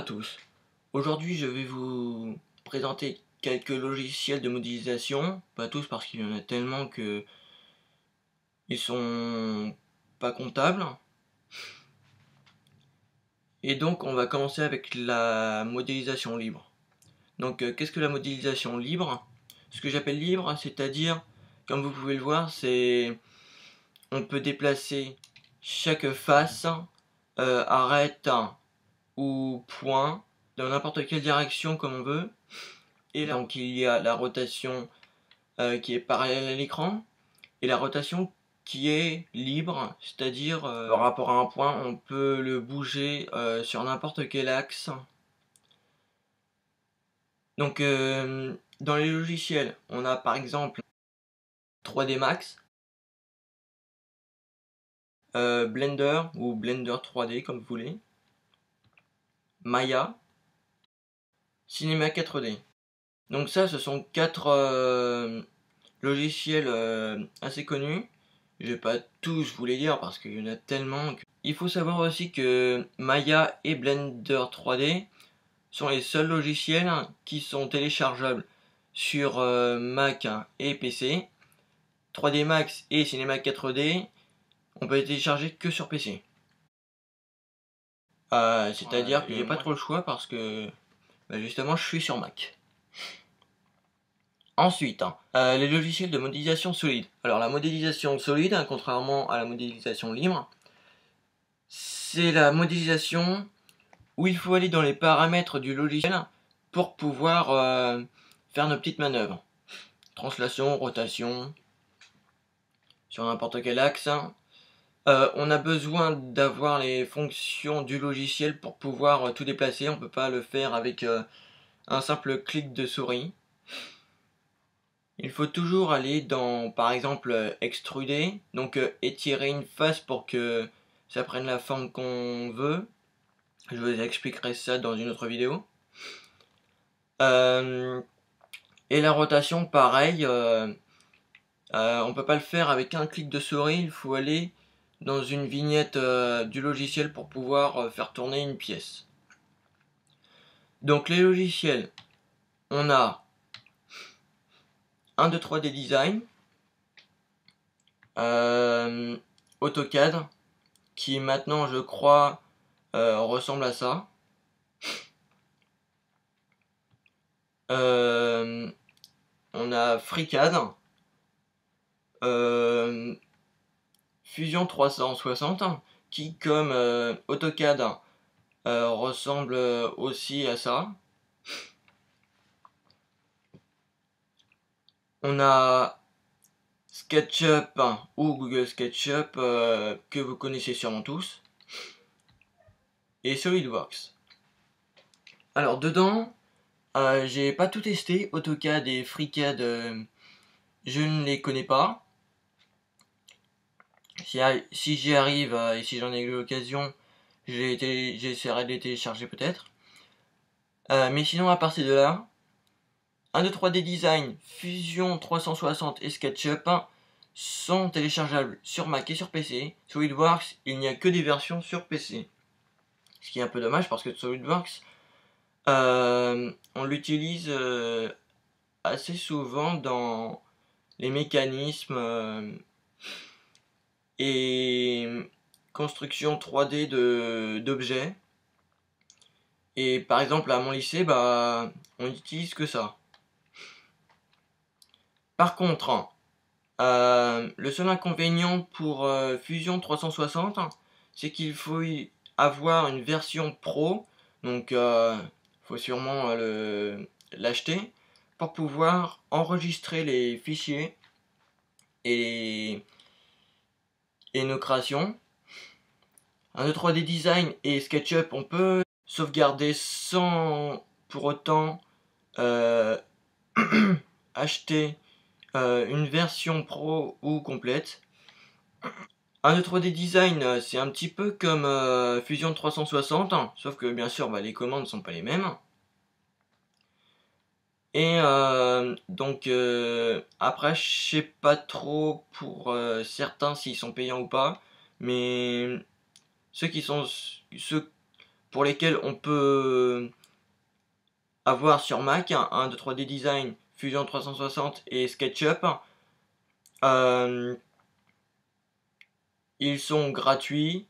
tous. Aujourd'hui, je vais vous présenter quelques logiciels de modélisation. Pas tous parce qu'il y en a tellement que ils sont pas comptables. Et donc, on va commencer avec la modélisation libre. Donc, qu'est-ce que la modélisation libre? Ce que j'appelle libre, c'est-à-dire, comme vous pouvez le voir, on peut déplacer chaque face, arête ou point dans n'importe quelle direction comme on veut. Et là, donc il y a la rotation qui est parallèle à l'écran et la rotation qui est libre, c'est-à-dire par rapport à un point, on peut le bouger sur n'importe quel axe. Donc dans les logiciels, on a par exemple 3D Max, Blender ou Blender 3D comme vous voulez, Maya, Cinema 4D. Donc ça, ce sont quatre logiciels assez connus. Je vais pas tous vous les dire parce qu'il y en a tellement. Il faut savoir aussi que Maya et Blender 3D sont les seuls logiciels qui sont téléchargeables sur Mac et PC. 3D Max et Cinema 4D, on peut les télécharger que sur PC. C'est-à-dire que j'ai pas trop le choix parce que justement je suis sur Mac. Ensuite, les logiciels de modélisation solide. Alors la modélisation solide, contrairement à la modélisation libre, c'est la modélisation où il faut aller dans les paramètres du logiciel pour pouvoir faire nos petites manœuvres. Translation, rotation, sur n'importe quel axe. On a besoin d'avoir les fonctions du logiciel pour pouvoir tout déplacer. On ne peut pas le faire avec un simple clic de souris. Il faut toujours aller dans, par exemple, extruder, donc étirer une face pour que ça prenne la forme qu'on veut. Je vous expliquerai ça dans une autre vidéo. Et la rotation, pareil, on peut pas le faire avec un clic de souris, il faut aller dans une vignette du logiciel pour pouvoir faire tourner une pièce. Donc les logiciels, on a 1, 2, 3D Design, AutoCAD, qui maintenant je crois ressemble à ça. On a FreeCAD, Fusion 360, qui comme AutoCAD ressemble aussi à ça. On a SketchUp ou Google SketchUp que vous connaissez sûrement tous. Et SolidWorks. Alors dedans, j'ai pas tout testé. AutoCAD et FreeCAD, je ne les connais pas. Si j'y arrive et si j'en ai eu l'occasion, j'essaierai de les télécharger peut-être. Mais sinon, à partir de là, 1, 2, 3D Design, Fusion 360 et SketchUp sont téléchargeables sur Mac et sur PC. SolidWorks, il n'y a que des versions sur PC. Ce qui est un peu dommage parce que SolidWorks, on l'utilise assez souvent dans les mécanismes et construction 3D d'objets. Et par exemple à mon lycée, on n'utilise que ça. Par contre, le seul inconvénient pour Fusion 360, c'est qu'il faut avoir une version pro, donc faut sûrement l'acheter pour pouvoir enregistrer les fichiers et nos créations. 1, 2, 3D Design et SketchUp, on peut sauvegarder sans pour autant acheter une version pro ou complète. 1, 2, 3D Design, c'est un petit peu comme Fusion 360, sauf que bien sûr les commandes ne sont pas les mêmes. Et donc après je sais pas trop pour certains s'ils sont payants ou pas, mais ceux pour lesquels on peut avoir sur Mac un 2, 3D Design, Fusion 360 et SketchUp. Ils sont gratuits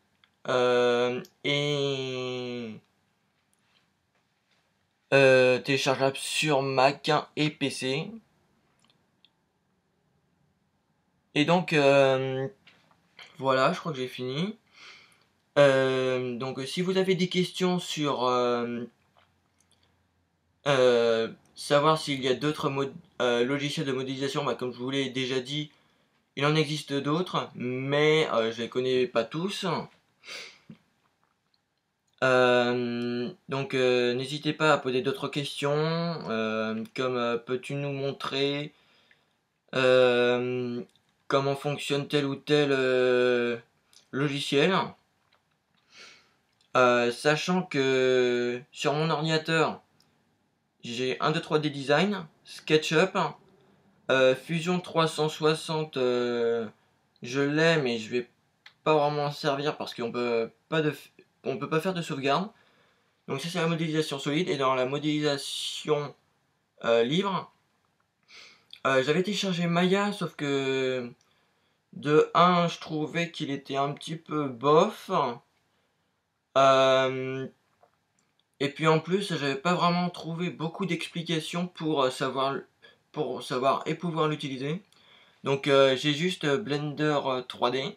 et téléchargeables sur Mac et PC. Et donc voilà, je crois que j'ai fini. Donc si vous avez des questions sur savoir s'il y a d'autres logiciels de modélisation, bah, comme je vous l'ai déjà dit, il en existe d'autres, mais je les connais pas tous. Donc n'hésitez pas à poser d'autres questions, comme peux-tu nous montrer comment fonctionne tel ou tel logiciel, sachant que sur mon ordinateur j'ai un 2, 3D Design, SketchUp, Fusion 360, je l'ai mais je vais pas vraiment en servir parce qu'on peut pas faire de sauvegarde. Donc ça c'est la modélisation solide, et dans la modélisation libre, j'avais téléchargé Maya, sauf que de 1 je trouvais qu'il était un petit peu bof, et puis en plus j'avais pas vraiment trouvé beaucoup d'explications pour savoir et pouvoir l'utiliser. Donc j'ai juste Blender 3D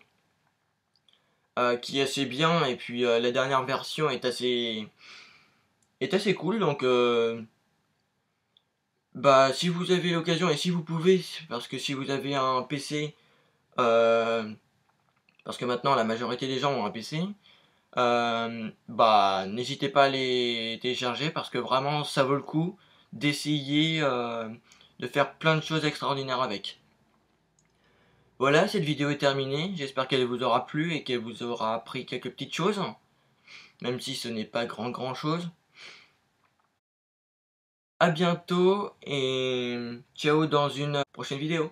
qui est assez bien, et puis la dernière version est assez cool. Donc bah si vous avez l'occasion et si vous pouvez, parce que si vous avez un PC, parce que maintenant la majorité des gens ont un PC, bah n'hésitez pas à les télécharger parce que vraiment ça vaut le coup d'essayer de faire plein de choses extraordinaires avec. Voilà, cette vidéo est terminée, j'espère qu'elle vous aura plu et qu'elle vous aura appris quelques petites choses, même si ce n'est pas grand chose. A bientôt et ciao dans une prochaine vidéo.